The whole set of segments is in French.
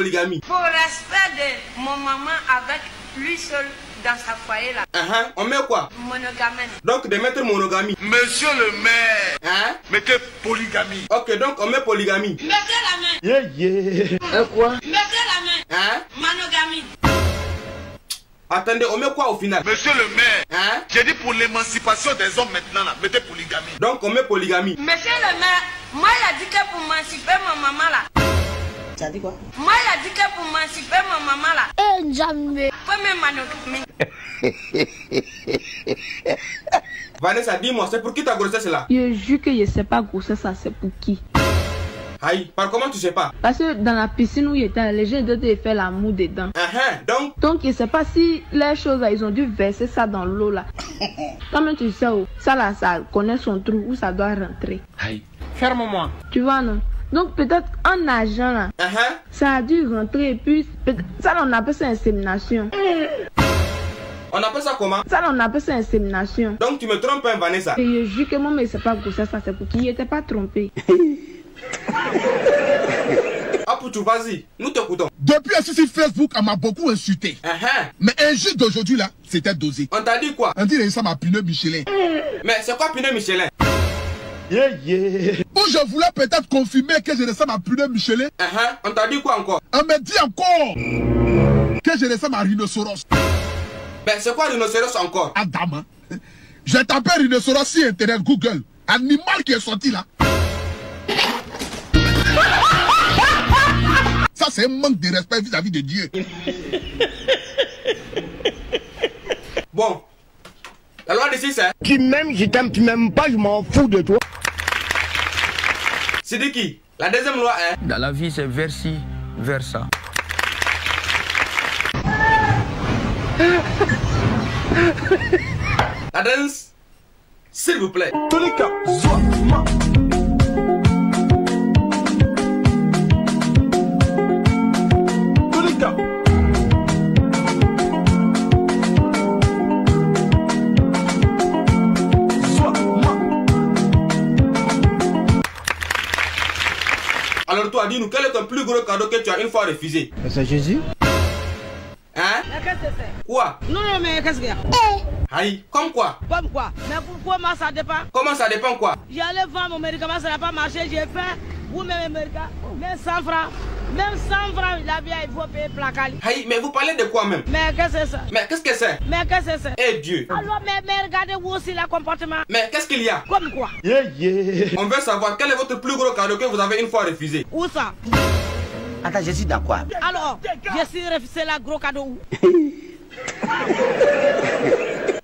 polygamie? Pour respect de mon maman avec lui seul dans sa foyer là. On met quoi? Monogamie. Donc de mettre monogamie. Monsieur le maire, mettez polygamie. Ok, donc on met polygamie. Mettez la main. Quoi? Mettez la main. Monogamie. Attendez, on met quoi au final? Monsieur le maire, j'ai dit pour l'émancipation des hommes maintenant là, mettez polygamie. Donc on met polygamie. Monsieur le maire, moi il a dit que pour m'émanciper ma maman là. Tu as dit quoi? Moi il a dit que pour m'émanciper ma maman là. Jamais. Faut même monogamie. Vanessa, dis-moi, c'est pour qui ta grossesse là? Je jure que je sais pas grossesse ça, c'est pour qui? Aïe, par comment tu sais pas? Parce que dans la piscine où il était, les gens étaient faire l'amour dedans. Donc je sais pas si les choses là, ils ont dû verser ça dans l'eau là. Comment tu sais où ça là, ça connaît son trou où ça doit rentrer. Aïe. Ferme-moi. Tu vois non? Donc peut-être en nageant là, ça a dû rentrer et puis ça là, on appelle ça insémination. On appelle ça comment? Ça là, on appelle ça insémination. Donc tu me trompes hein, Vanessa? Et je jure que moi mais c'est pas grossesse ça, c'est pour qui? Il était pas trompé. Apoutou, vas-y, nous t'écoutons. Depuis un souci Facebook, on m'a beaucoup insulté. Mais un jeu d'aujourd'hui là, c'était dosé. On t'a dit quoi? On dirait ça m'a pneu Michelin. Mais c'est quoi pneu Michelin? Où je voulais peut-être confirmer que je ressemble à pneu Michelin. On t'a dit quoi encore? On me dit encore que je ressemble à rhinocéros. Ben c'est quoi rhinocéros encore? Adam, j'ai tapé rhinocéros sur internet Google. Animal qui est sorti là. Ça c'est un manque de respect vis-à-vis de Dieu. Bon, la loi d'ici c'est... Tu m'aimes, je t'aime, tu m'aimes pas, je m'en fous de toi. Sidiki, la deuxième loi est... Dans la vie c'est versi, versa. La danse, s'il vous plaît. Tolika, Alors toi, dis-nous, quel est ton plus gros cadeau que tu as une fois refusé? c'est Jésus. Mais qu'est-ce que c'est? Quoi? Non, mais qu'est-ce qu'il y a? Aïe, comme quoi? Comme quoi? Mais pourquoi moi ça dépend? Comment ça dépend quoi? J'allais vendre mon médicament, ça n'a pas marché, j'ai fait. Vous même médicament, même 100 francs. Même 100 francs, la vie, il faut payer placali. Aïe, mais vous parlez de quoi même? Mais qu'est-ce que c'est ça? Mais qu'est-ce que c'est? Mais qu'est-ce que c'est? Eh Dieu! Alors, mais regardez vous aussi le comportement. Mais qu'est-ce qu'il y a? Comme quoi? On veut savoir quel est votre plus gros cadeau que vous avez une fois refusé. Où ça? Attends, je suis dans quoi? Alors, je suis refusé la gros cadeau où?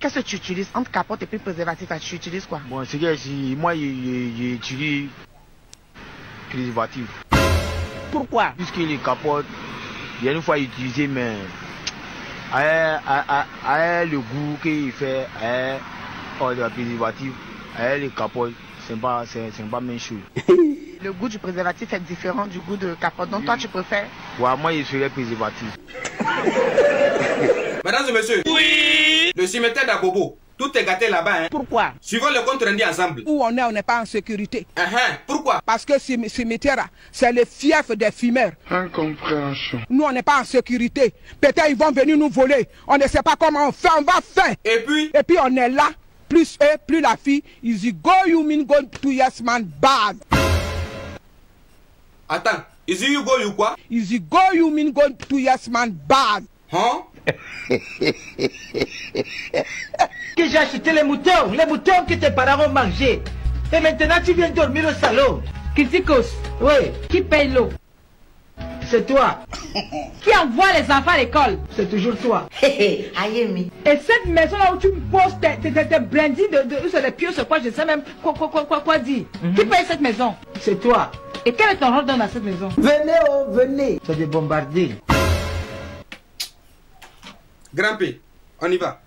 Qu'est-ce que tu utilises entre capote et puis préservatif? Tu utilises quoi? Bon, c'est que si moi j'utilise préservatif. Pourquoi? Puisque les capotes, il y a une fois utilisé, mais à le goût qu'il fait, le préservatif, les capotes, c'est pas même chose. Le goût du préservatif est différent du goût de capote. Donc toi tu préfères? Ouais, moi je serais préservatif. Mesdames et messieurs, oui, le cimetière d'Abobo, tout est gâté là-bas. Hein. Pourquoi? Suivons le compte rendu ensemble. Où on n'est pas en sécurité. Pourquoi? Parce que ce cimetière, c'est le fief des fumeurs. Incompréhension. Nous, on n'est pas en sécurité. Peut-être ils vont venir nous voler. On ne sait pas comment on fait, on va faire. Et puis on est là. Plus eux, plus la fille. Ils disent, go you mean go to yes man bad. Attends, is you go you quoi? Ils disent, go you mean go to yes man bad. Que j'ai acheté les moutons que tes parents ont mangé. Et maintenant tu viens dormir au salon. Criticos, Oui, qui paye l'eau? c'est toi. Qui envoie les enfants à l'école? C'est toujours toi. Et cette maison là où tu me poses tes brindilles sur les pieds, c'est quoi? Je sais même quoi dire. Qui paye cette maison? C'est toi. Et quel est ton rôle dans cette maison? Venez, oh, venez. C'est des bombardiers. Grand P, on y va.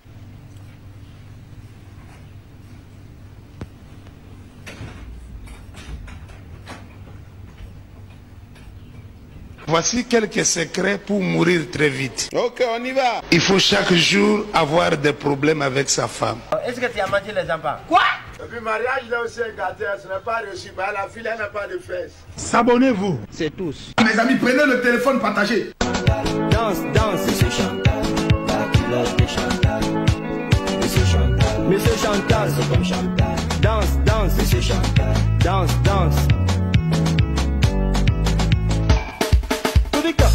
Voici quelques secrets pour mourir très vite. Ok, on y va. Il faut chaque jour avoir des problèmes avec sa femme. Est-ce que tu as mangé les enfants? Quoi? Et puis mariage il est aussi gâté, ce n'est pas réussi, la fille elle n'a pas de fesses. S'abonnez-vous. C'est tous. Mes amis, prenez le téléphone, partagez. Danse, danse, monsieur Chantal. La culotte de Chantal. Monsieur Chantal. Monsieur Chantal, c'est comme Chantal. Danse, danse, monsieur Chantal. Danse, danse. Tout le temps.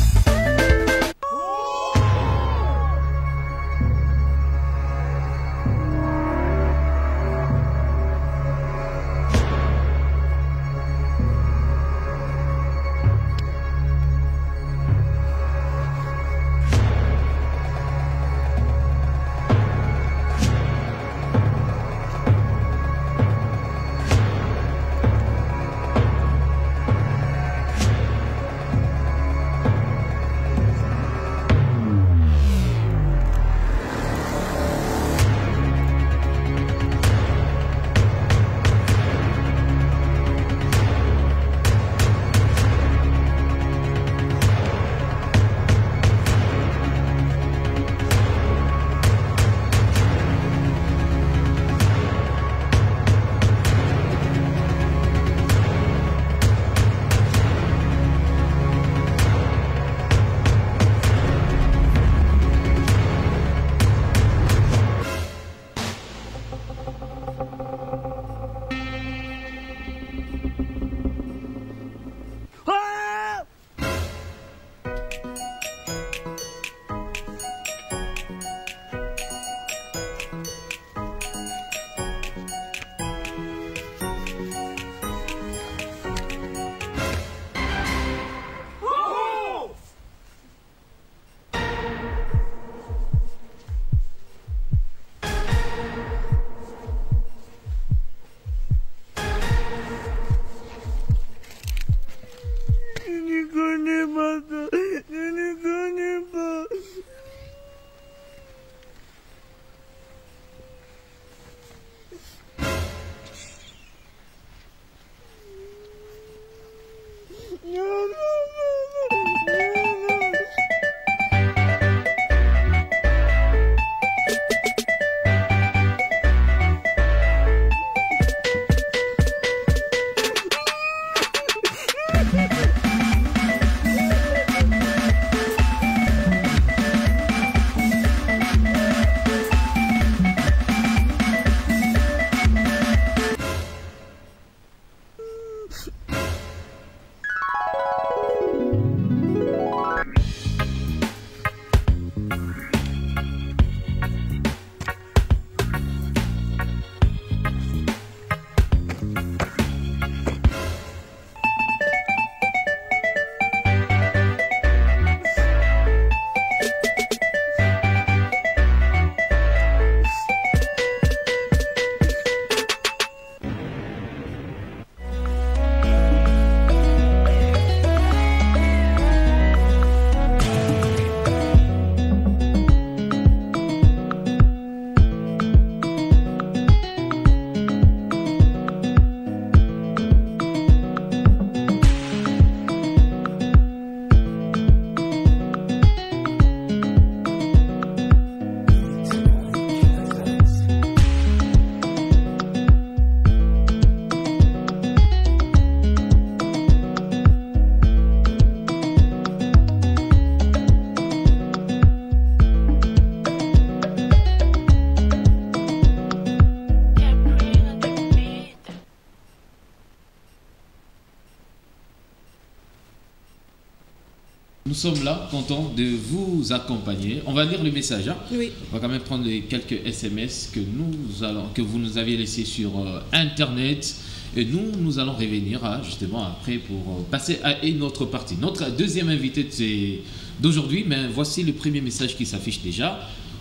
Nous sommes là, contents de vous accompagner. On va lire le message. Hein. Oui. On va quand même prendre les quelques SMS que vous nous aviez laissés sur Internet. Et nous allons revenir justement après pour passer à une autre partie. Notre deuxième invité d'aujourd'hui, mais voici le premier message qui s'affiche déjà.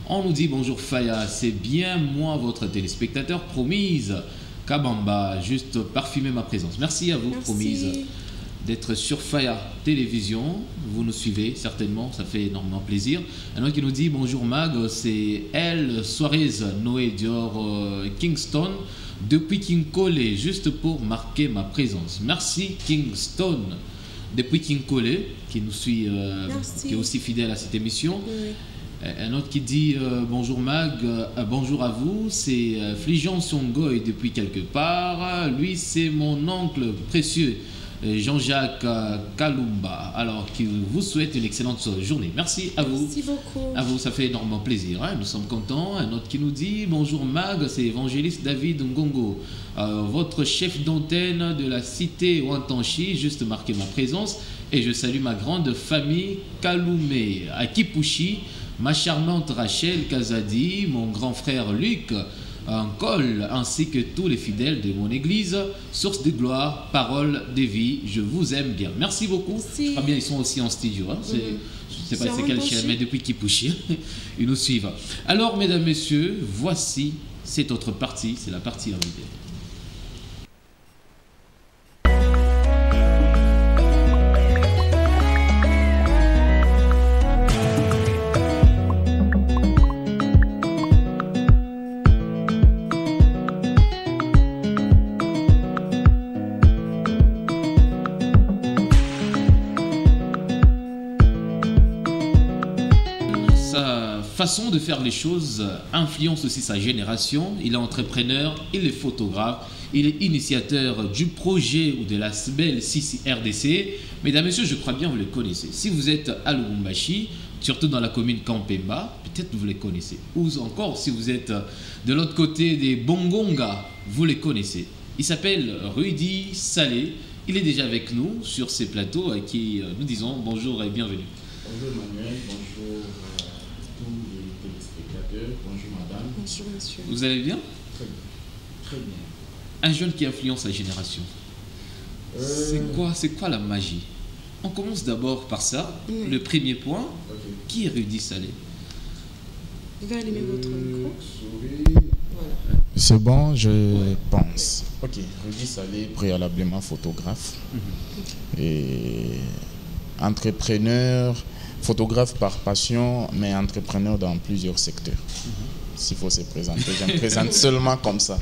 On nous dit bonjour Faya, c'est bien moi votre téléspectateur Promise Kabamba, juste parfumer ma présence. Merci à vous. Merci. Promise d'être sur Faya Télévision. Vous nous suivez certainement, ça fait énormément plaisir. Un autre qui nous dit bonjour Mag, c'est Elle Suarez Noé Dior Kingston depuis Kinkole, juste pour marquer ma présence. Merci Kingston depuis Kinkole qui nous suit, qui est aussi fidèle à cette émission. Oui. Un autre qui dit bonjour Mag, bonjour à vous, c'est Flijan Songoy depuis quelque part. Lui, c'est mon oncle précieux, Jean-Jacques Kalumba. Alors, qui vous souhaite une excellente journée. Merci à vous. Merci beaucoup. À vous, ça fait énormément plaisir. Hein. Nous sommes contents. Un autre qui nous dit bonjour Mag, c'est évangéliste David Ngongo, votre chef d'antenne de la cité Wantanchi. Juste marquer ma présence et je salue ma grande famille Kaloumé à Kipushi. Ma charmante Rachel Kazadi, mon grand frère Luc Col, ainsi que tous les fidèles de mon église, source de gloire, parole de vie, je vous aime bien. Merci beaucoup. Merci. Je crois bien ils sont aussi en studio. Hein. Je ne sais pas c'est quel chien, mais depuis Kipushi, ils nous suivent. Alors, mesdames, messieurs, voici cette autre partie, c'est la partie invitée. Façon de faire les choses influence aussi sa génération. Il est entrepreneur, il est photographe, il est initiateur du projet ou de la belle Sisi RDC. Mesdames et messieurs, je crois bien vous les connaissez. Si vous êtes à Lubumbashi, surtout dans la commune Kampemba, peut-être vous les connaissez. Ou encore, si vous êtes de l'autre côté des Bongonga, vous les connaissez. Il s'appelle Rudy Salé. Il est déjà avec nous sur ces plateaux à qui nous disons bonjour et bienvenue. Bonjour Manuel, bonjour tous les téléspectateurs, bonjour madame. Bonjour monsieur. Vous allez bien? Très bien, très bien. Un jeune qui influence la génération. C'est quoi la magie? On commence d'abord par ça, le premier point. Okay. Qui est Rudy Salé? Vous allez allumer votre micro. Voilà. C'est bon, je pense. Ok, Rudy Salé, préalablement photographe. Et entrepreneur, photographe par passion, mais entrepreneur dans plusieurs secteurs. S'il faut se présenter, je me présente seulement comme ça.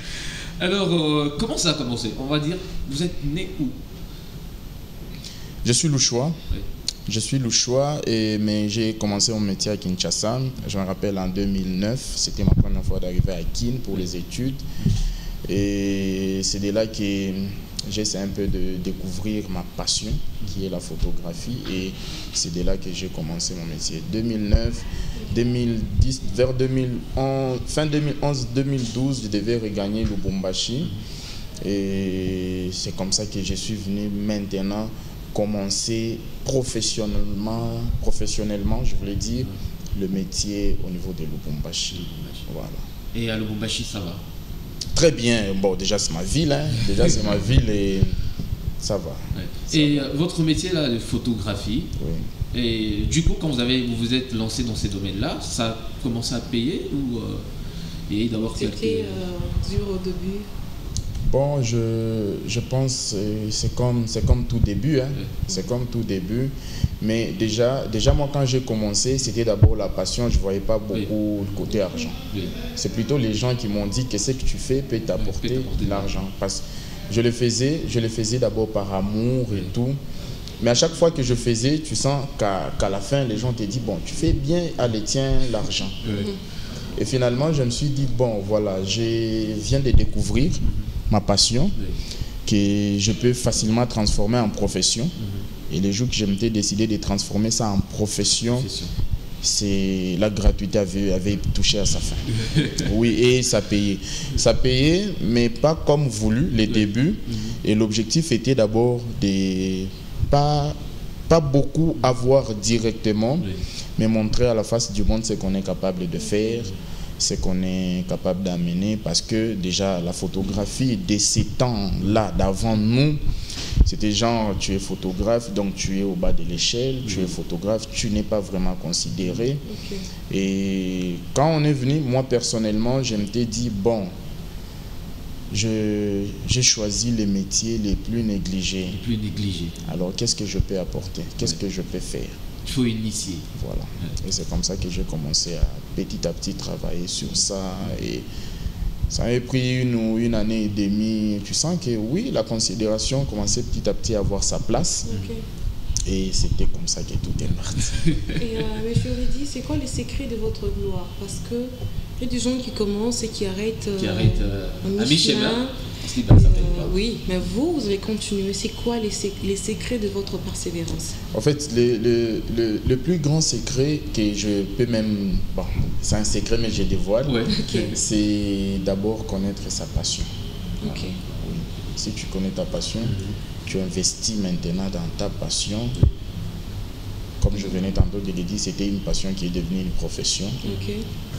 Alors, comment ça a commencé? On va dire, vous êtes né où? Je suis louchois. Oui. Je suis louchois, mais j'ai commencé mon métier à Kinshasa. Je me rappelle en 2009, c'était ma première fois d'arriver à Kin pour les études. Et c'est de là que j'essaie un peu de découvrir ma passion, qui est la photographie. Et c'est de là que j'ai commencé mon métier. 2009, 2010, vers 2011, fin 2011-2012, je devais regagner Lubumbashi. Et c'est comme ça que je suis venu maintenant commencer professionnellement, je voulais dire, le métier au niveau de Lubumbashi. Voilà. Et à Lubumbashi, ça va? Très bien. Bon, déjà c'est ma ville, hein. Déjà c'est ma ville et ça va. Ouais. Et votre métier là de photographie, oui. Et du coup quand vous vous êtes lancé dans ces domaines-là, ça a commencé à payer ou il y a d'abord quelques... C'était dur au début? Bon, je pense que c'est comme tout début, hein. Oui. C'est comme tout début. Mais déjà moi quand j'ai commencé, c'était d'abord la passion, je ne voyais pas beaucoup le côté argent. Oui. C'est plutôt les gens qui m'ont dit que ce que tu fais peut t'apporter de l'argent. Parce que je le faisais d'abord par amour et tout. Mais à chaque fois que je faisais, tu sens qu'à la fin, les gens te disent, bon, tu fais bien, allez, tiens, l'argent. Oui. Et finalement, je me suis dit, bon, voilà, je viens de découvrir ma passion, que je peux facilement transformer en profession. Et le jour que je m'étais décidé de transformer ça en profession, c'est la gratuité avait touché à sa fin. Oui, et ça payait. Ça payait, mais pas comme voulu, les débuts. Et l'objectif était d'abord de pas beaucoup avoir directement, mais montrer à la face du monde ce qu'on est capable de faire, ce qu'on est capable d'amener, parce que déjà la photographie de ces temps-là, d'avant nous, c'était genre tu es photographe, donc tu es au bas de l'échelle, tu es photographe, tu n'es pas vraiment considéré. Et quand on est venu, moi personnellement, je m'étais dit, bon, j'ai choisi les métiers les plus négligés. Les plus négligés. Alors qu'est-ce que je peux apporter? Qu'est-ce que je peux faire? Il faut initier. Voilà. Et c'est comme ça que j'ai commencé à petit travailler sur ça. Et ça m'a pris une année et demie. Tu sens que oui, la considération commençait petit à petit à avoir sa place. Et c'était comme ça que tout est parti. Et monsieur Reddy, c'est quoi les secrets de votre gloire? Parce que il y a des gens qui commencent et qui arrêtent à mi-chemin. Oui, mais vous avez continué. C'est quoi les secrets de votre persévérance? En fait, le plus grand secret que je peux même... Bon, c'est un secret, mais je dévoile. C'est d'abord connaître sa passion. Ok. Oui. Si tu connais ta passion, tu investis maintenant dans ta passion. Comme je venais tantôt de le dire, c'était une passion qui est devenue une profession.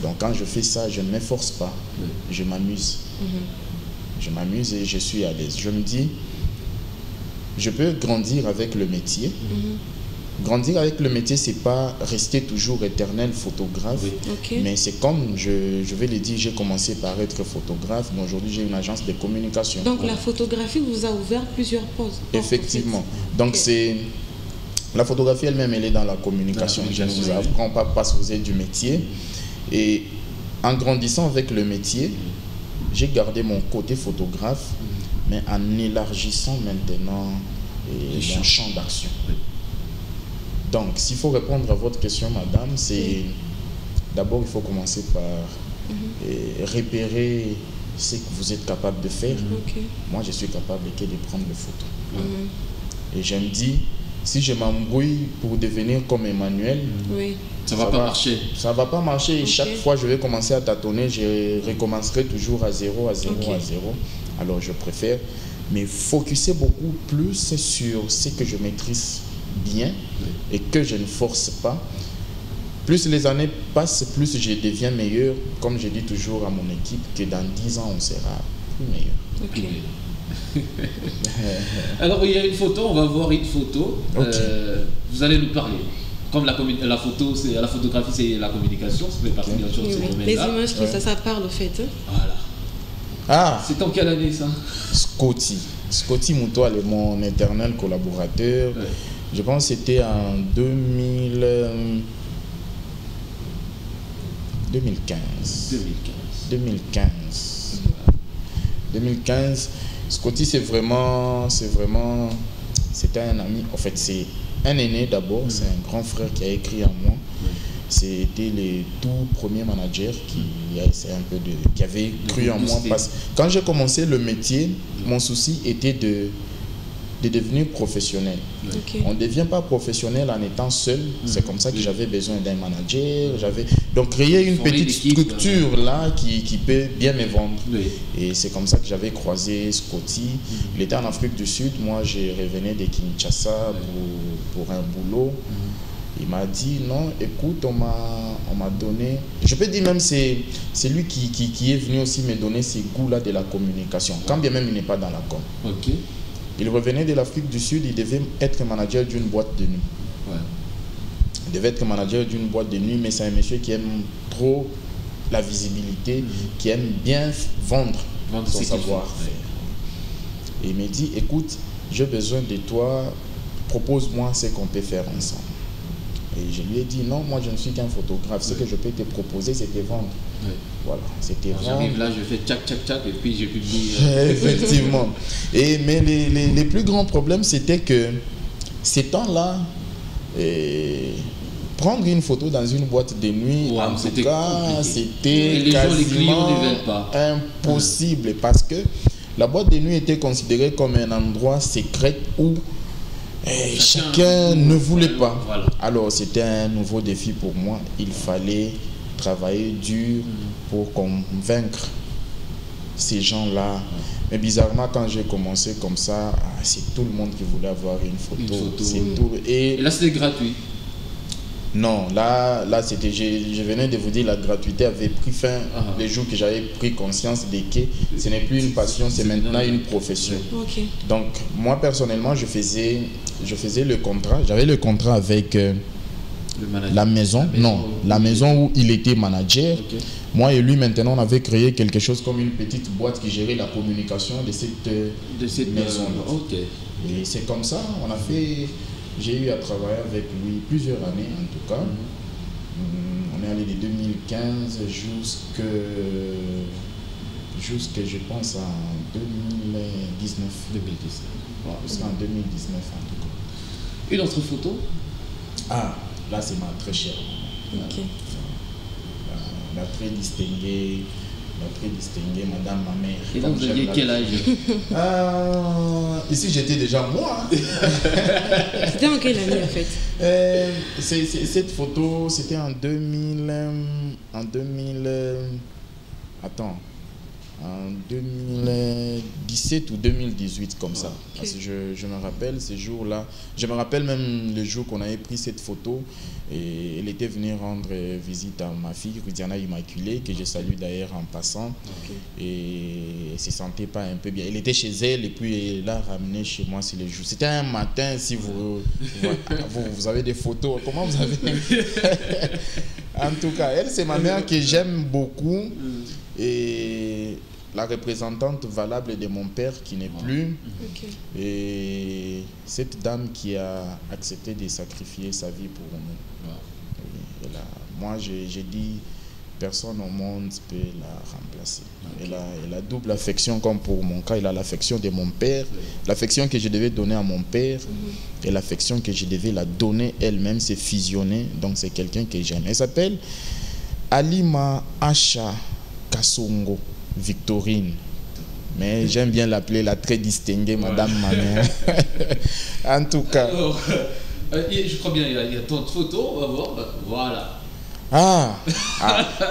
Donc quand je fais ça, je ne m'efforce pas. Je m'amuse. Je m'amuse et je suis à l'aise. Je me dis, je peux grandir avec le métier. Grandir avec le métier, c'est pas rester toujours éternel photographe. Mais c'est comme, je vais le dire, j'ai commencé par être photographe. Mais aujourd'hui, j'ai une agence de communication. Donc la photographie vous a ouvert plusieurs portes. Effectivement. Donc c'est... La photographie elle-même, elle est dans la communication. Je ne vous apprends pas parce que vous êtes du métier. Et en grandissant avec le métier, j'ai gardé mon côté photographe, mais en élargissant maintenant mon champ d'action. Donc, s'il faut répondre à votre question, madame, c'est d'abord, il faut commencer par repérer ce que vous êtes capable de faire. Moi, je suis capable de prendre des photos. Et je me dis, si je m'embrouille pour devenir comme Emmanuel, ça va pas marcher. Ça va pas marcher. Et chaque fois, je vais commencer à tâtonner. Je recommencerai toujours à zéro, à zéro, à zéro. Alors, je préfère me focuser beaucoup plus sur ce que je maîtrise bien et que je ne force pas. Plus les années passent, plus je deviens meilleur. Comme je dis toujours à mon équipe, que dans 10 ans, on sera plus meilleur. Alors il y a une photo, on va voir une photo. Vous allez nous parler. Comme la photographie c'est la communication, ça fait partie bien sûr de ce domaine-là. Les images, ça parle au fait. Voilà. Ah. C'est en quelle année ça? Scotty Moutoile est mon éternel collaborateur. Je pense que c'était en 2015. Scotty, c'était un ami. En fait, c'est un aîné d'abord, c'est un grand frère qui a écrit à moi. C'était le tout premier manager qui avait cru en moi. Parce que quand j'ai commencé le métier, mon souci était de devenir professionnel. On ne devient pas professionnel en étant seul. C'est comme ça que j'avais besoin d'un manager. Donc créer une petite structure là qui peut bien me vendre. Et c'est comme ça que j'avais croisé Scotty. Il était en Afrique du Sud. Moi, je revenais de Kinshasa pour un boulot. Il m'a dit non, écoute, on m'a donné. Je peux dire même c'est lui qui est venu aussi me donner ces goûts-là de la communication. Quand bien même il n'est pas dans la com. Il revenait de l'Afrique du Sud, il devait être manager d'une boîte de nuit. Il devait être manager d'une boîte de nuit, mais c'est un monsieur qui aime trop la visibilité, qui aime bien vendre son savoir-faire. Et il m'a dit, écoute, j'ai besoin de toi, propose-moi ce qu'on peut faire ensemble. Et je lui ai dit, non, moi je ne suis qu'un photographe, ce que je peux te proposer, c'est de vendre. Voilà, c'était vraiment... J'arrive là, je fais tchac tchac tchac et puis je publie. Effectivement. Mais les plus grands problèmes, c'était que ces temps-là, prendre une photo dans une boîte de nuit, en tout cas, c'était quasiment impossible parce que la boîte de nuit était considérée comme un endroit secret où chacun ne voulait pas. Alors, c'était un nouveau défi pour moi. Il fallait travailler dur pour convaincre ces gens-là. Mais bizarrement, quand j'ai commencé comme ça, c'est tout le monde qui voulait avoir une photo. Et là, c'était gratuit? Non, là c'était, je venais de vous dire, la gratuité avait pris fin le jour que j'avais pris conscience de que ce n'est plus une passion, c'est maintenant une profession. Donc, moi personnellement, je faisais le contrat, j'avais le contrat avec la maison où il était manager. Moi et lui, maintenant, on avait créé quelque chose comme une petite boîte qui gérait la communication de cette maison-là. Et c'est comme ça, j'ai eu à travailler avec lui plusieurs années en tout cas. On est allé de 2015 jusqu'à je pense en 2019. Jusqu'en 2019 en tout cas. Une autre photo? Ah, là c'est ma très chère. Ok. La très distinguée madame ma mère. Et donc vous aviez quel âge? Ici j'étais déjà moi. C'était en quelle année en fait? Cette photo c'était en 2000. Attends. En 2017 ou 2018 comme ça. Okay. Parce que je me rappelle ces jours-là. Je me rappelle même le jour qu'on avait pris cette photo. Et elle était venue rendre visite à ma fille, Rudiana Immaculée, que je salue d'ailleurs en passant. Okay. Et elle ne se sentait pas un peu bien. Elle était chez elle et puis elle l'a ramenée chez moi sur les jours. C'était un matin, si vous avez des photos. Comment vous avez... En tout cas, elle, c'est ma mère que j'aime beaucoup. Et la représentante valable de mon père qui n'est plus. Okay. Et cette dame qui a accepté de sacrifier sa vie pour nous. Et là, moi, j'ai dit, personne au monde peut la remplacer. Okay. Elle a double affection, comme pour mon cas. Elle a l'affection de mon père, l'affection que je devais donner à mon père, et l'affection que je devais la donner elle-même, c'est fusionné. Donc, c'est quelqu'un que j'aime. Elle s'appelle Alima Acha Kassongo Victorine, mais j'aime bien l'appeler la très distinguée madame ma mère. En tout cas. Alors, je crois bien, il y a tant de photos, on va voir. Voilà.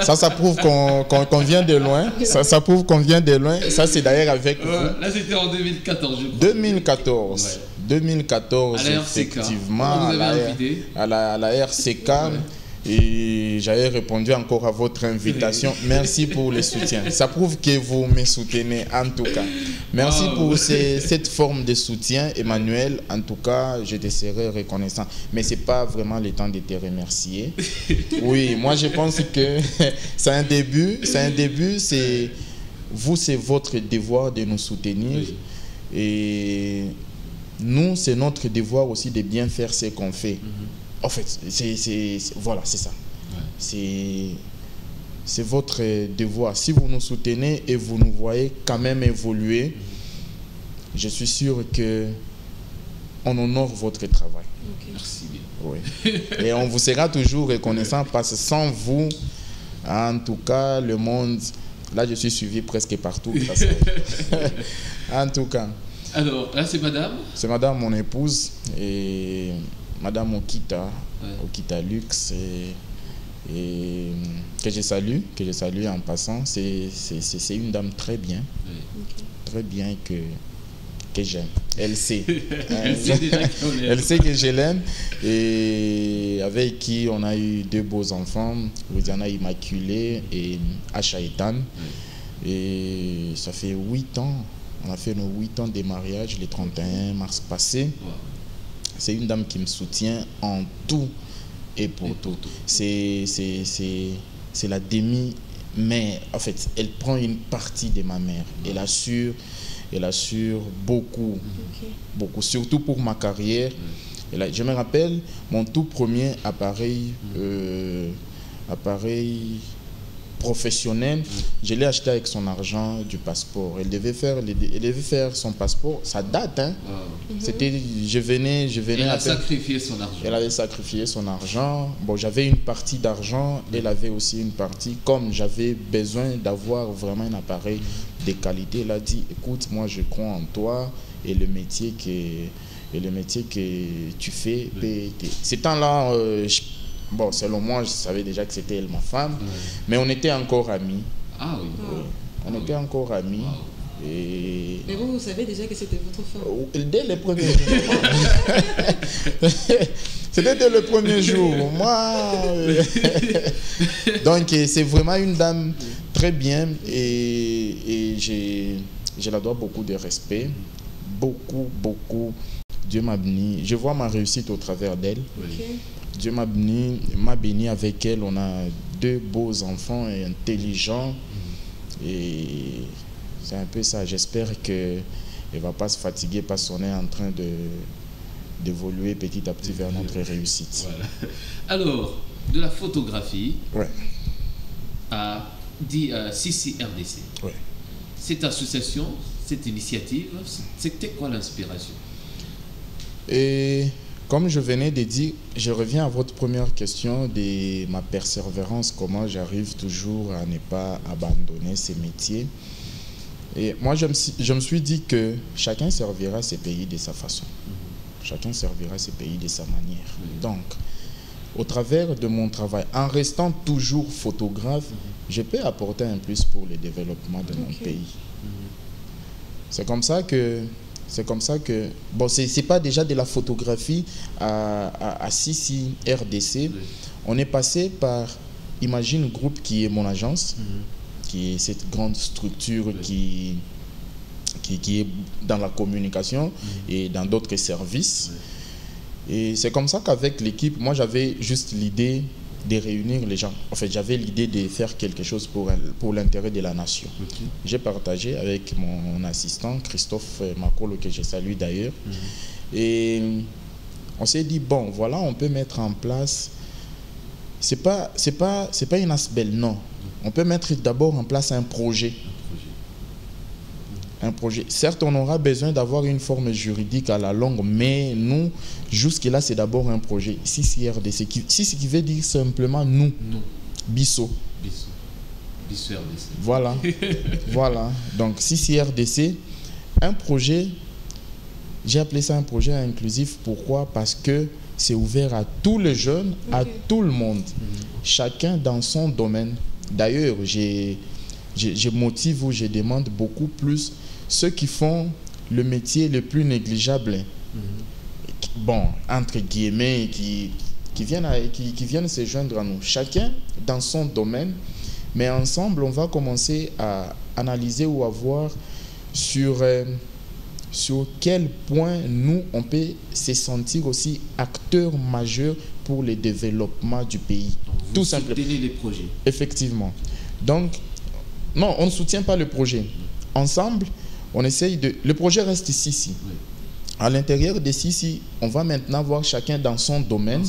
Ça prouve qu'on vient de loin. Ça prouve qu'on vient de loin. Ça, c'est d'ailleurs avec vous. Là, c'était en 2014, je crois. 2014. Ouais. 2014, à effectivement. Vous avez invité à la RCK. Ouais. Et j'avais répondu encore à votre invitation. Merci pour le soutien. Ça prouve que vous me soutenez en tout cas. Merci pour cette forme de soutien, Emmanuel. En tout cas, je te serai reconnaissant. Mais ce n'est pas vraiment le temps de te remercier. Oui, moi je pense que c'est un début. C'est votre devoir de nous soutenir. Oui. Et nous, c'est notre devoir aussi de bien faire ce qu'on fait. En fait, voilà, c'est ça. Ouais. C'est votre devoir. Si vous nous soutenez et vous nous voyez quand même évoluer, je suis sûr qu'on honore votre travail. Okay. Merci bien. Oui. Et on vous sera toujours reconnaissant parce que sans vous, en tout cas, le monde... Là, je suis suivi presque partout. En tout cas. Alors, là, c'est madame? C'est madame, mon épouse. Et... Madame Okita, Okita Lux, et que je salue en passant. C'est une dame très bien, très bien que j'aime. Elle sait. Elle sait que je l'aime et avec qui on a eu 2 beaux enfants, Rudiana Immaculée et Acha Etan. Et ça fait 8 ans. On a fait nos 8 ans de mariage le 31 mars passé. C'est une dame qui me soutient en tout et pour tout. C'est la demi-mère. En fait, elle prend une partie de ma mère. Elle assure beaucoup. Beaucoup. Surtout pour ma carrière. Je me rappelle, mon tout premier appareil professionnel, je l'ai acheté avec son argent du passeport. Elle devait faire son passeport. Ça date, hein. C'était, je venais. Elle a sacrifié son argent. Elle avait sacrifié son argent. Bon, j'avais une partie d'argent. Elle avait aussi une partie. Comme j'avais besoin d'avoir vraiment un appareil de qualité, elle a dit, écoute, moi je crois en toi et le métier que tu fais. Ces temps-là, bon, selon moi, je savais déjà que c'était elle, ma femme, mais on était encore amis. Ah oui. On était encore amis. Et... Mais vous savez déjà que c'était votre femme? Dès le premier jour. C'était dès le premier jour. Moi. Donc, c'est vraiment une dame très bien et je la dois beaucoup de respect. Beaucoup. Dieu m'a béni. Je vois ma réussite au travers d'elle. Okay. Dieu m'a béni avec elle. On a 2 beaux enfants et intelligents. Et c'est un peu ça. J'espère qu'elle ne va pas se fatiguer parce qu'on est en train d'évoluer petit à petit vers notre réussite. Voilà. Alors, de la photographie à CCRDC. Ouais. Cette association, cette initiative, c'était quoi l'inspiration? Et Comme je venais de dire, je reviens à votre première question de ma persévérance, comment j'arrive toujours à ne pas abandonner ces métiers. Et moi, je me suis dit que chacun servira ses pays de sa façon. Chacun servira ses pays de sa manière. Donc, au travers de mon travail, en restant toujours photographe, je peux apporter un plus pour le développement de mon pays. C'est comme ça que, bon, c'est pas déjà de la photographie à Sissi RDC. On est passé par, imagine, groupe qui est mon agence, qui est cette grande structure qui est dans la communication et dans d'autres services. Et c'est comme ça qu'avec l'équipe, moi j'avais juste l'idée de réunir les gens. En fait, j'avais l'idée de faire quelque chose pour l'intérêt de la nation. J'ai partagé avec mon assistant, Christophe Makolo, que je salue d'ailleurs. Et on s'est dit, bon, voilà, on peut mettre en place... C'est pas une asbelle, non. On peut mettre d'abord en place un projet. Un projet. Certes, on aura besoin d'avoir une forme juridique à la longue, mais nous, jusque-là, c'est d'abord un projet. Sissi RDC. Sissi qui veut dire simplement nous. Non. Bisso. Bisso RDC. Voilà. Voilà. Donc, Sissi RDC, un projet, j'ai appelé ça un projet inclusif. Pourquoi? Parce que c'est ouvert à tous les jeunes, à tout le monde. Chacun dans son domaine. D'ailleurs, je motive ou je demande beaucoup plus ceux qui font le métier le plus négligeable, bon, entre guillemets, qui viennent se joindre à nous. Chacun dans son domaine, mais ensemble, on va commencer à analyser ou à voir sur quel point nous, on peut se sentir aussi acteurs majeurs pour le développement du pays. Donc, tout simplement. Vous soutenez les projets. Effectivement. Donc, non, on ne soutient pas le projet. Ensemble, on essaye de... Le projet reste ici. Oui. À l'intérieur de Sissi, on va maintenant voir chacun dans son domaine,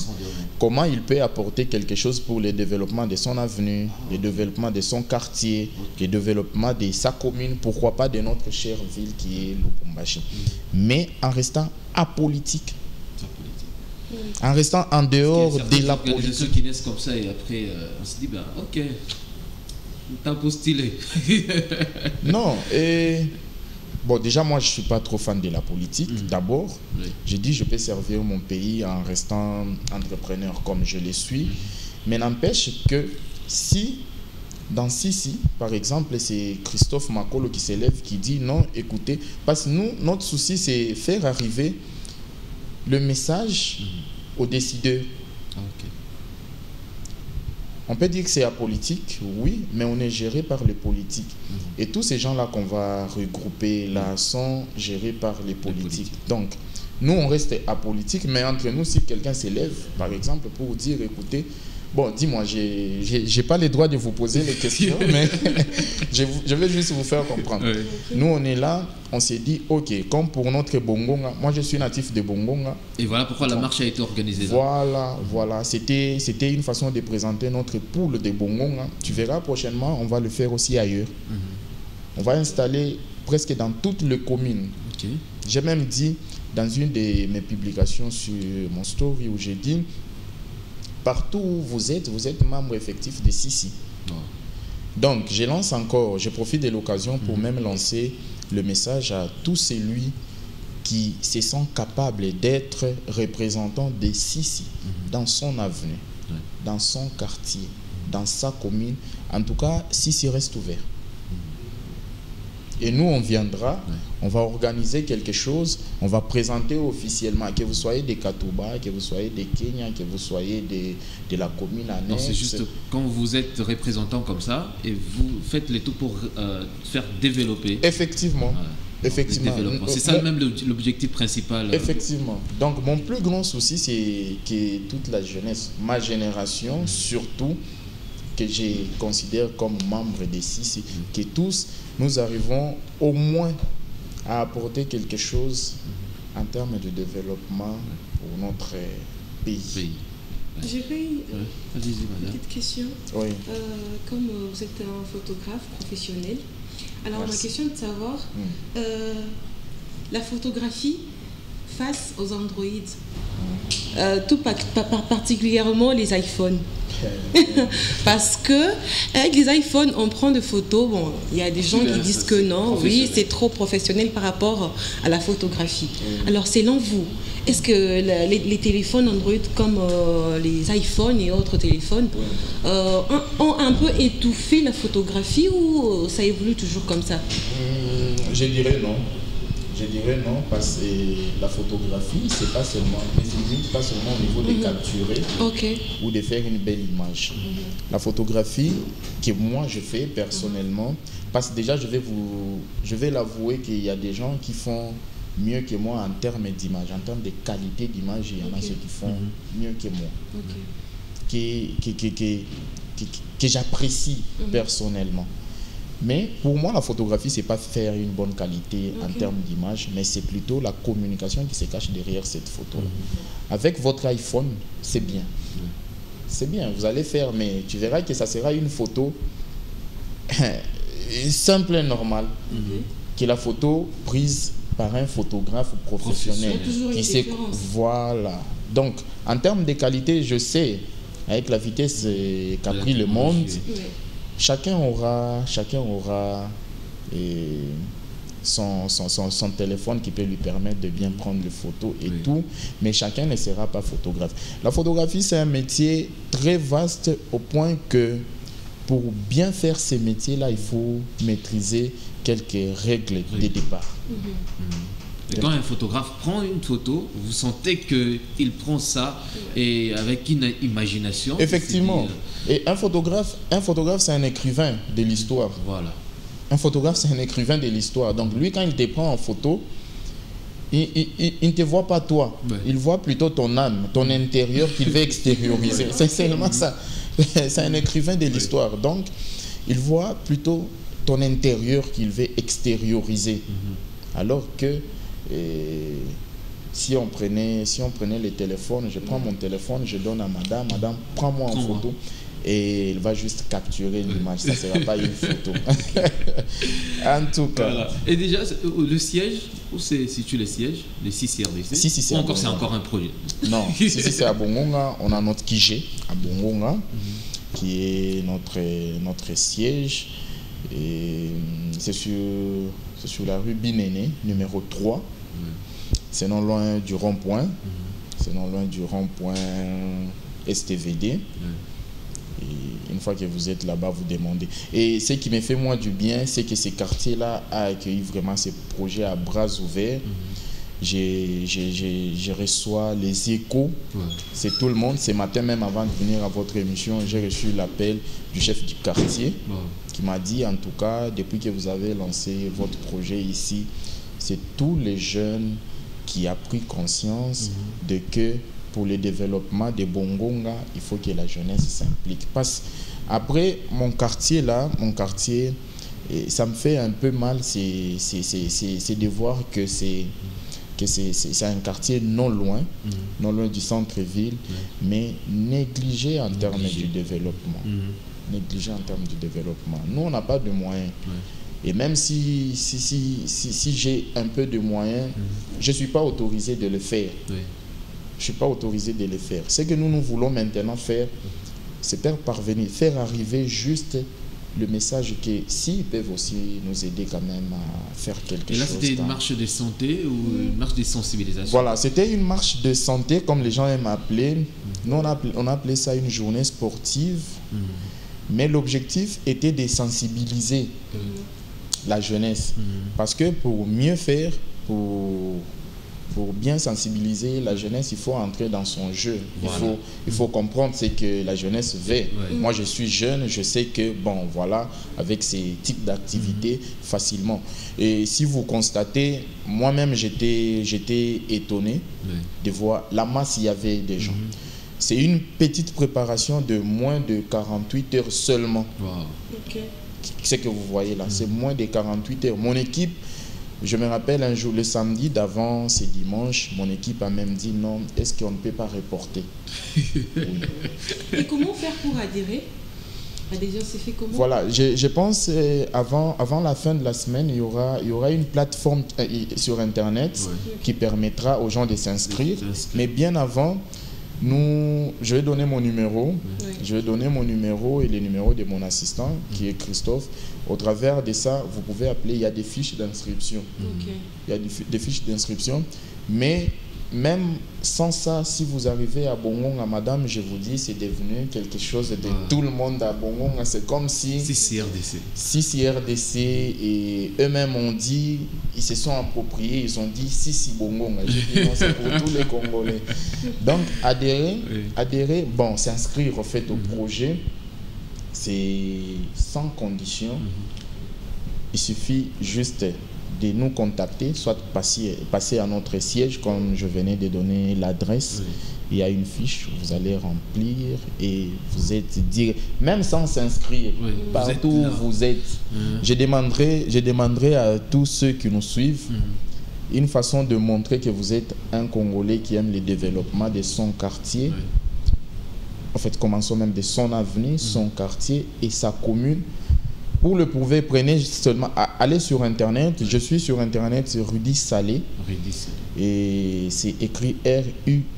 comment il peut apporter quelque chose pour le développement de son avenue, le développement de son quartier, le développement de sa commune, pourquoi pas de notre chère ville qui est Lubumbashi. Mais en restant apolitique. En restant en dehors de la politique. Il y a des ceux qui naissent comme ça et après on se dit, ben ok, t'as postulé. Non, et... Bon, déjà, moi, je ne suis pas trop fan de la politique. D'abord, j'ai dit je peux servir mon pays en restant entrepreneur comme je le suis. Mais n'empêche que si, dans Sissi, par exemple, c'est Christophe Makolo qui s'élève, qui dit non, écoutez, parce que nous, notre souci, c'est faire arriver le message aux décideurs. On peut dire que c'est apolitique, oui, mais on est géré par les politiques. Et tous ces gens-là qu'on va regrouper là sont gérés par les politiques. Donc, nous, on reste apolitique, mais entre nous, si quelqu'un s'élève, par exemple, pour dire, écoutez, bon, dis-moi, j'ai pas le droit de vous poser les questions, mais je vais juste vous faire comprendre. Nous, on est là, on s'est dit, ok, comme pour notre Bongonga, moi je suis natif de Bongonga. Et voilà pourquoi la marche a été organisée là. Voilà, c'était une façon de présenter notre poule de Bongonga. Tu verras prochainement, on va le faire aussi ailleurs. On va installer presque dans toutes les communes. J'ai même dit, dans une de mes publications sur mon story, où j'ai dit, partout où vous êtes membre effectif de Sissi. Donc, je profite de l'occasion pour même lancer le message à tous celui qui se sent capable d'être représentant de Sissi dans son avenue, dans son quartier, dans sa commune. En tout cas, Sissi reste ouvert. Et nous, on viendra, on va organiser quelque chose, on va présenter officiellement, que vous soyez des Katouba, que vous soyez des Kenya, que vous soyez de la commune annexe. Non, c'est juste quand vous êtes représentant comme ça, et vous faites les tout pour faire développer. Effectivement. Effectivement. C'est ça même l'objectif principal. Effectivement. Donc, mon plus grand souci, c'est que toute la jeunesse, ma génération surtout, que je considère comme membre de Sissi, que tous nous arrivons au moins à apporter quelque chose en termes de développement pour notre pays. J'aurais une petite question. Oui. Comme vous êtes un photographe professionnel, alors ma question est de savoir la photographie face aux androïdes. particulièrement les iPhones. Parce que avec les iPhones, on prend des photos. Bon, il y a des gens qui disent que non, oui, c'est trop professionnel par rapport à la photographie. Alors, selon vous, est-ce que les téléphones Android comme les iPhones et autres téléphones ont un peu étouffé la photographie ou ça évolue toujours comme ça? Je dirais non. Je dirais non, parce que la photographie, c'est pas seulement au niveau de capturer ou de faire une belle image. La photographie que moi je fais personnellement, parce que déjà je vais l'avouer qu'il y a des gens qui font mieux que moi en termes d'image, en termes de qualité d'image, il y en a ceux qui font mieux que moi, que j'apprécie personnellement. Mais pour moi, la photographie, c'est pas faire une bonne qualité en termes d'image, mais c'est plutôt la communication qui se cache derrière cette photo. Avec votre iPhone, c'est bien. C'est bien, vous allez faire, mais tu verras que ça sera une photo simple et normale. Que la photo prise par un photographe professionnel. Qui sait, voilà. Donc, en termes de qualité, je sais, avec la vitesse qu'a pris le monde, chacun aura son téléphone qui peut lui permettre de bien prendre les photos et tout, mais chacun ne sera pas photographe. La photographie, c'est un métier très vaste au point que pour bien faire ces métiers-là, il faut maîtriser quelques règles de départ. Et quand un photographe prend une photo, vous sentez qu'il prend ça et avec une imagination. Effectivement. Et un photographe c'est un écrivain de l'histoire. Voilà. Un photographe, c'est un écrivain de l'histoire. Donc lui, quand il te prend en photo, il ne te voit pas toi. Il voit plutôt ton âme, ton intérieur qu'il veut extérioriser. C'est seulement ça. C'est un écrivain de l'histoire. Donc, il voit plutôt ton intérieur qu'il veut extérioriser. Alors que si on prenait les téléphones, je prends mon téléphone, je donne à madame, prends-moi en photo, et elle va juste capturer l'image, ça ne sera pas une photo. En tout cas. Voilà. Et déjà, le siège, où se situe le siège, les 6 services? C'est encore un projet? Non, c'est à Bongonga, on a notre QG à Bongonga, qui est notre siège, et c'est sur la rue Binéné, numéro 3. C'est non loin du rond-point. C'est non loin du rond-point STVD. Et une fois que vous êtes là-bas, vous demandez. Et ce qui me fait moi du bien, c'est que ce quartier-là a accueilli vraiment ces projets à bras ouverts. Je reçois les échos. C'est tout le monde. Ce matin même, avant de venir à votre émission, j'ai reçu l'appel du chef du quartier qui m'a dit, en tout cas, depuis que vous avez lancé votre projet ici, c'est tous les jeunes qui ont pris conscience de que pour le développement de Bongonga, il faut que la jeunesse s'implique. Parce après, mon quartier, ça me fait un peu mal, c'est de voir que c'est un quartier non loin du centre-ville, mais négligé en termes du développement. Négligé en termes du développement. Nous, on n'a pas de moyens. Et même si j'ai un peu de moyens, je ne suis pas autorisé de le faire. Je ne suis pas autorisé de le faire. Ce que nous voulons maintenant faire, c'est faire arriver juste le message que s'ils peuvent aussi nous aider quand même à faire quelque chose. Et là, c'était une marche de santé ou une marche de sensibilisation? Voilà, c'était une marche de santé, comme les gens aiment appeler. Nous, on a appelé ça une journée sportive. Mais l'objectif était de sensibiliser la jeunesse. Parce que pour mieux faire, pour bien sensibiliser la jeunesse, il faut entrer dans son jeu. Voilà. Il faut comprendre ce que la jeunesse veut. Moi, je suis jeune, je sais que, bon, voilà, avec ces types d'activités, facilement. Et si vous constatez, moi-même, j'étais étonné de voir la masse, il y avait des gens. C'est une petite préparation de moins de 48 heures seulement. Ce que vous voyez là, c'est moins de 48 heures. Mon équipe, je me rappelle un jour, le samedi d'avant, c'est dimanche, mon équipe a même dit non, est-ce qu'on ne peut pas reporter? Et comment faire pour adhérer? C'est fait comment? Voilà, je pense avant la fin de la semaine, il y aura une plateforme sur Internet qui permettra aux gens de s'inscrire. Mais bien avant, je vais donner mon numéro. Je vais donner mon numéro et le numéro de mon assistant, qui est Christophe. Au travers de ça, vous pouvez appeler. Il y a des fiches d'inscription. Il y a des fiches d'inscription. Mais même sans ça, si vous arrivez à Bongonga, madame, je vous dis, c'est devenu quelque chose de tout le monde à Bongonga. C'est comme si... Sisi RDC. Et eux-mêmes ont dit, ils se sont appropriés, ils ont dit Sisi Bongonga. Je dis non, c'est pour tous les Congolais. Donc, adhérer, bon, s'inscrire en fait au projet, c'est sans condition. Il suffit juste de nous contacter, soit passer à notre siège, comme je venais de donner l'adresse. Il y a une fiche, vous allez remplir et vous êtes même sans s'inscrire, partout où vous êtes. Je demanderai à tous ceux qui nous suivent une façon de montrer que vous êtes un Congolais qui aime le développement de son quartier. En fait, commençons même de son avenir, son quartier et sa commune. Pour le prouver, prenez seulement, allez sur Internet. Je suis sur Internet, c'est Rudy Salé. Et c'est écrit RUIDDY''S.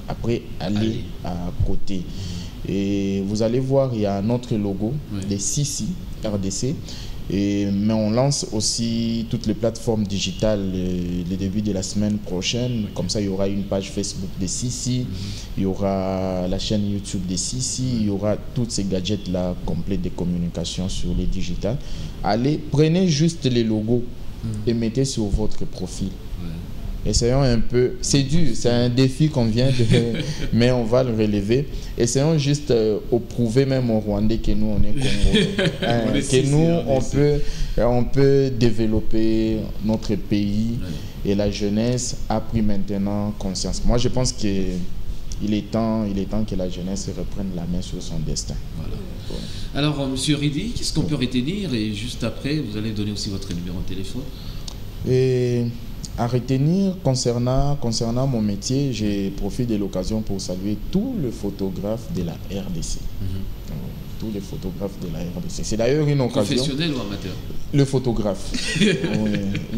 Après, allez à côté. Et vous allez voir, il y a notre logo de Sisi RDC. Mais on lance aussi toutes les plateformes digitales le début de la semaine prochaine. Comme ça, il y aura une page Facebook de Sisi, il y aura la chaîne YouTube de Sisi, il y aura tous ces gadgets-là complets de communication sur les digitales. Allez, prenez juste les logos et mettez sur votre profil. Essayons un peu, c'est dur, c'est un défi qu'on vient de, mais on va le relever. Essayons juste au prouver même aux Rwandais que nous on est Congolais, que nous on peut développer notre pays et la jeunesse a pris maintenant conscience. Moi je pense que il est temps que la jeunesse reprenne la main sur son destin. Voilà. Alors Monsieur Ridi, qu'est-ce qu'on peut retenir et juste après vous allez donner aussi votre numéro de téléphone. Et à retenir concernant mon métier, j'ai profité de l'occasion pour saluer tous les photographes de la RDC. Tous les photographes de la RDC. C'est d'ailleurs une occasion. Professionnel ou amateur? Le photographe.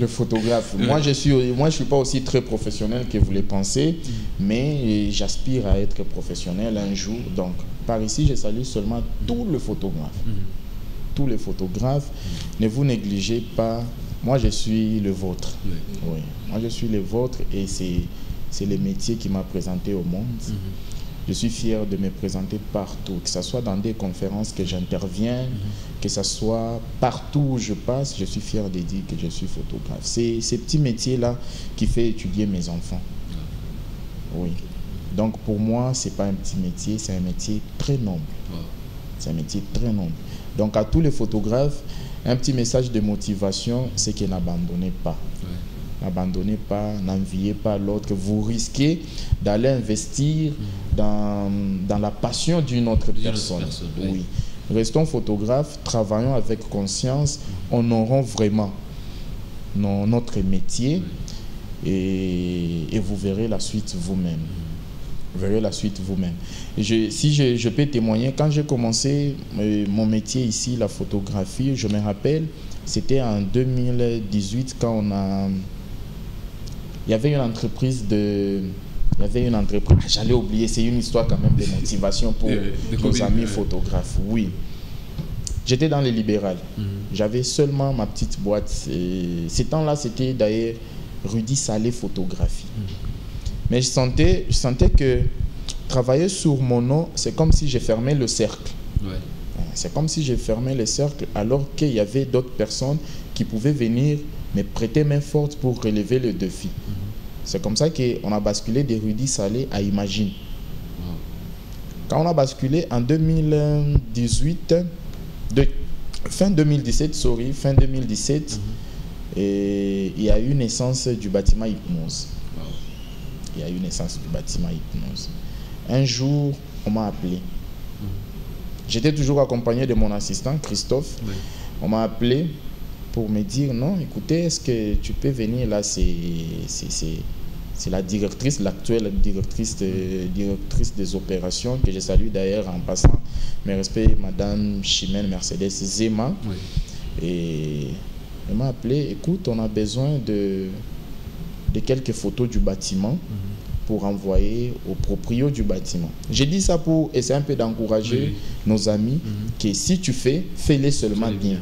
Le photographe. Moi, je suis pas aussi très professionnel que vous le pensez, mais j'aspire à être professionnel un jour. Donc, par ici, je salue seulement tous les photographes. Tous les photographes. Ne vous négligez pas. Moi, je suis le vôtre. Oui. Moi, je suis le vôtre et c'est le métier qui m'a présenté au monde. Je suis fier de me présenter partout, que ce soit dans des conférences que j'interviens, que ce soit partout où je passe, je suis fier de dire que je suis photographe. C'est ces petits métiers-là qui fait étudier mes enfants. Oui. Donc, pour moi, ce n'est pas un petit métier, c'est un métier très noble. C'est un métier très noble. Donc, à tous les photographes, un petit message de motivation, c'est que n'abandonnez pas. N'abandonnez pas, n'enviez pas l'autre. Vous risquez d'aller investir dans la passion d'une autre personne. Oui. Restons photographes, travaillons avec conscience, honorons vraiment notre métier et vous verrez la suite vous-même. Vous verrez la suite vous-même. Si je peux témoigner, quand j'ai commencé mon métier ici, la photographie, je me rappelle, c'était en 2018 quand il y avait une entreprise j'allais oublier, c'est une histoire quand même de motivation pour nos amis photographes. Oui. J'étais dans les libérales. J'avais seulement ma petite boîte. Ces temps-là, c'était d'ailleurs Rudy Salé Photographie. Mais je sentais que travailler sur mon nom, c'est comme si j'ai fermé le cercle. C'est comme si j'ai fermé le cercle alors qu'il y avait d'autres personnes qui pouvaient venir me prêter main forte pour relever le défi. C'est comme ça qu'on a basculé de Rudy Salé à Imagine. Quand on a basculé en 2018, fin 2017, et il y a eu naissance du bâtiment Hypnose. Il y a eu naissance du bâtiment Hypnose. Un jour, on m'a appelé. J'étais toujours accompagné de mon assistant, Christophe. On m'a appelé pour me dire, non, écoutez, est-ce que tu peux venir là? C'est la directrice, l'actuelle directrice des opérations, que je salue d'ailleurs en passant. Mes respects, Madame Chimène Mercedes Zema. Et elle m'a appelé, écoute, on a besoin de quelques photos du bâtiment pour envoyer au proprio du bâtiment. J'ai dit ça pour essayer un peu d'encourager nos amis que si tu fais, fais-les seulement bien.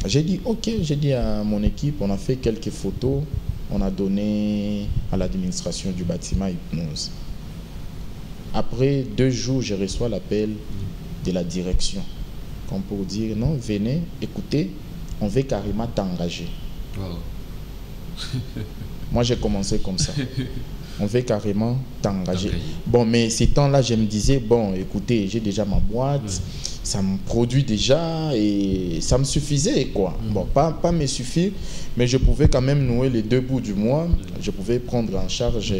J'ai dit ok, j'ai dit à mon équipe, on a fait quelques photos, on a donné à l'administration du bâtiment Hypnose. Après 2 jours, je reçois l'appel de la direction, comme pour dire non, venez, écoutez, on veut carrément t'engager. Moi, j'ai commencé comme ça. On veut carrément t'engager. Bon, mais ces temps-là, je me disais, bon, écoutez, j'ai déjà ma boîte, ça me produit déjà et ça me suffisait, quoi. Bon, pas me suffire, mais je pouvais quand même nouer les 2 bouts du mois. Je pouvais prendre en charge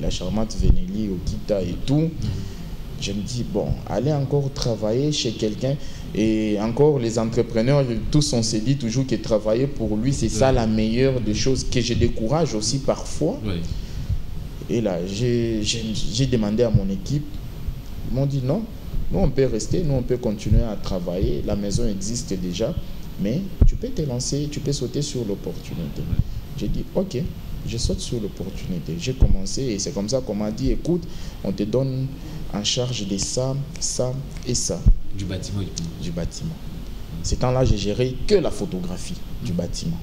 la charmante Vénélie, Okita et tout. Je me dis, bon, aller encore travailler chez quelqu'un. Et encore, les entrepreneurs, tous on s'est dit toujours que travailler pour lui, c'est ça la meilleure des choses, que je décourage aussi parfois. Et là, j'ai demandé à mon équipe, ils m'ont dit non, nous on peut rester, nous on peut continuer à travailler, la maison existe déjà, mais tu peux te lancer, tu peux sauter sur l'opportunité. J'ai dit ok, je saute sur l'opportunité. J'ai commencé et c'est comme ça qu'on m'a dit, écoute, on te donne en charge de ça, ça et ça. Du bâtiment. Du bâtiment. Ces temps-là, j'ai géré que la photographie du bâtiment.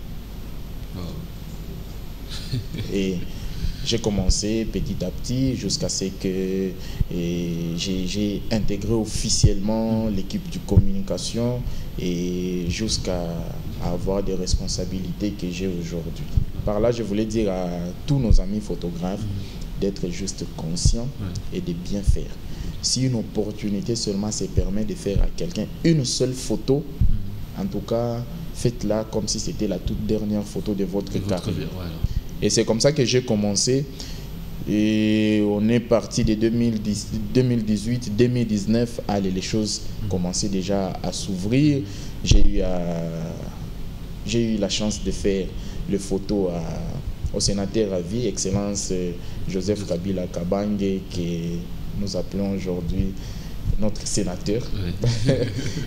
Et j'ai commencé petit à petit jusqu'à ce que j'ai intégré officiellement l'équipe de communication et jusqu'à avoir des responsabilités que j'ai aujourd'hui. Par là, je voulais dire à tous nos amis photographes d'être juste conscients et de bien faire. Si une opportunité seulement se permet de faire à quelqu'un une seule photo, en tout cas, faites-la comme si c'était la toute dernière photo de votre carrière. Et c'est comme ça que j'ai commencé. Et on est parti de 2018, 2019. Allez, les choses commençaient déjà à s'ouvrir. J'ai eu la chance de faire les photos au sénateur à vie, Excellence Joseph Kabila Kabange, que nous appelons aujourd'hui notre sénateur.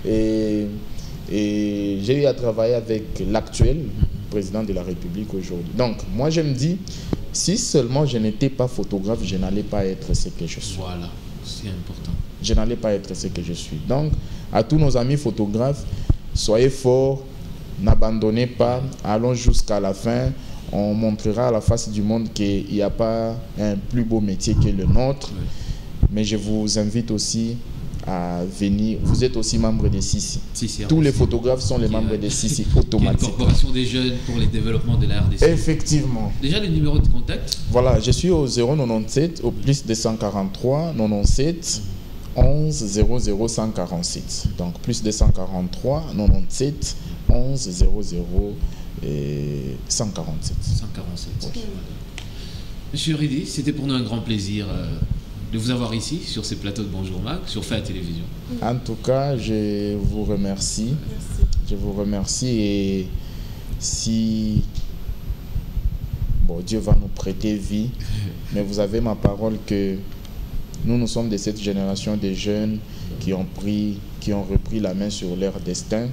Et j'ai eu à travailler avec l'actuel président de la République aujourd'hui. Donc, moi, je me dis, si seulement je n'étais pas photographe, je n'allais pas être ce que je suis. Voilà, c'est important. Je n'allais pas être ce que je suis. Donc, à tous nos amis photographes, soyez forts, n'abandonnez pas, allons jusqu'à la fin. On montrera à la face du monde qu'il n'y a pas un plus beau métier que le nôtre. Mais je vous invite aussi à venir. Vous êtes aussi membre de Sisi. Tous les photographes sont les membres de Sisi automatiquement. Une corporation des jeunes pour le développement de la RDC. Effectivement. Déjà le numéro de contact? Voilà, je suis au 097, au plus 243 97 11 00 147. Donc plus 243 97 11 00 147. 147. Okay. Monsieur Ridi, c'était pour nous un grand plaisir de vous avoir ici sur ces plateaux de Bonjour Mac, sur Fait Télévision. En tout cas, je vous remercie. Merci. Je vous remercie et si Dieu va nous prêter vie, mais vous avez ma parole que nous sommes de cette génération de jeunes qui ont repris la main sur leur destin,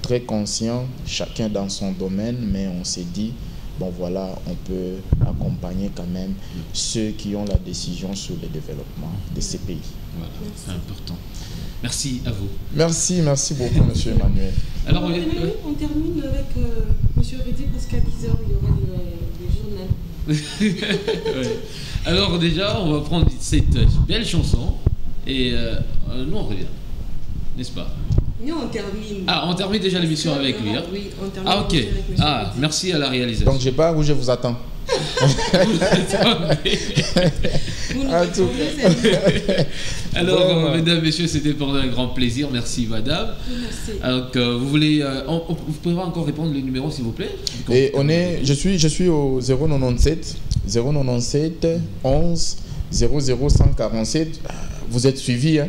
très conscients, chacun dans son domaine, mais on s'est dit, bon voilà, on peut accompagner quand même ceux qui ont la décision sur le développement de ces pays. Voilà, c'est important. Merci à vous. Merci beaucoup, monsieur Emmanuel. Alors, on termine avec monsieur Ridi parce qu'à 10h, il y aura le journal. Ouais. Alors déjà, on va prendre cette belle chanson et nous on revient, n'est-ce pas? Nous on termine. Ah, on termine déjà l'émission avec lui. Hein? Oui, on termine. Ah ok. Ah, merci à la réalisation. Donc je pars où je vous attends. Alors, mesdames, messieurs, c'était pour un grand plaisir. Merci, madame. Merci. Alors, vous voulez, vous pouvez encore répondre le numéro, s'il vous plaît? Et je suis au 097 11 00 147. Vous êtes suivis, hein?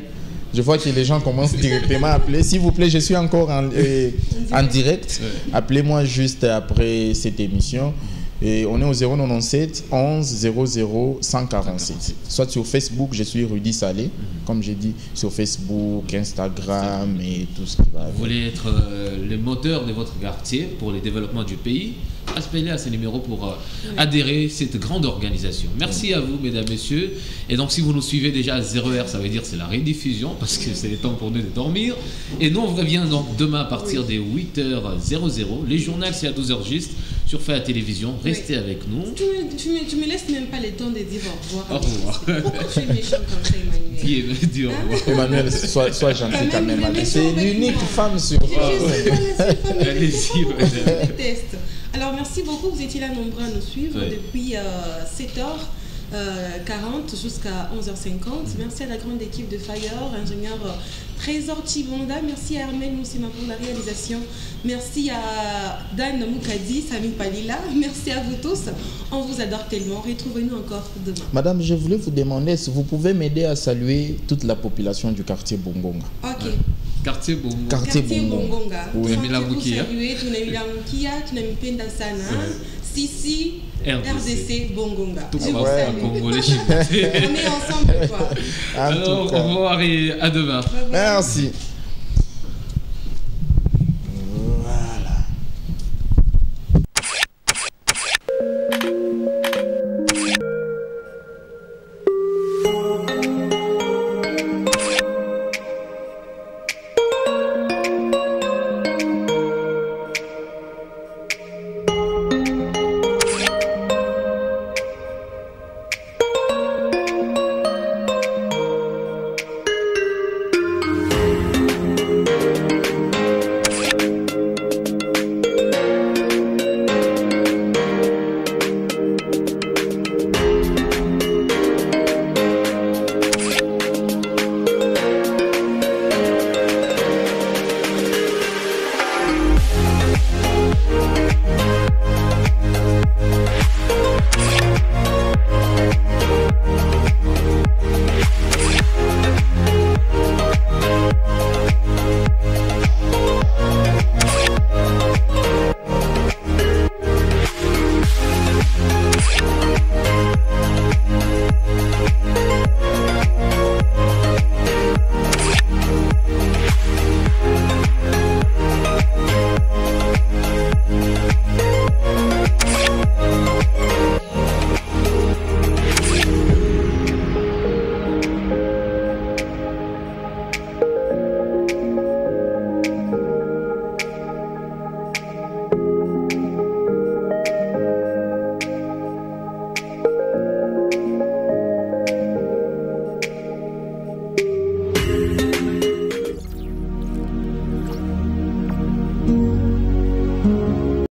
Je vois que les gens commencent directement à appeler. S'il vous plaît, je suis encore en direct. Appelez-moi juste après cette émission. Et on est au 097 11 00 147. Soit sur Facebook, je suis Rudy Salé, comme j'ai dit, sur Facebook, Instagram et tout ce qui va avec. Vous voulez être le moteur de votre quartier pour le développement du pays. appelez à ce numéro pour adhérer à cette grande organisation. Merci à vous, mesdames, messieurs. Et donc, si vous nous suivez déjà à 0h, ça veut dire c'est la rediffusion parce que c'est le temps pour nous de dormir. Et nous, on revient donc demain à partir des 8h00. Les journaux, c'est à 12h juste. Sur Fait la télévision, restez avec nous. Tu me laisses même pas le temps de dire au revoir. Au revoir. Pourquoi tu es méchant comme ça, Emmanuel? Dis au revoir. Emmanuel, sois gentil quand même. C'est l'unique femme sur... Allez-y, madame. Je déteste. Alors, merci beaucoup. Vous étiez là nombreux à nous suivre depuis 7h40 jusqu'à 11h50. Merci à la grande équipe de Fire, ingénieur Trésor Chibonda. Merci à Hermel Moussima pour la réalisation. Merci à Dan Moukadi, Sami Palila. Merci à vous tous. On vous adore tellement. Retrouvez-nous encore demain. Madame, je voulais vous demander si vous pouvez m'aider à saluer toute la population du quartier Bongonga. Ok. Quartier Bongonga. Quartier Bongonga. Oui, mais la Moukia. Tu n'as mis Penda Sana. Sisi. RDC Bongonga. Tout je vous salue. On est ensemble, quoi. Alors, au revoir et à demain. Merci.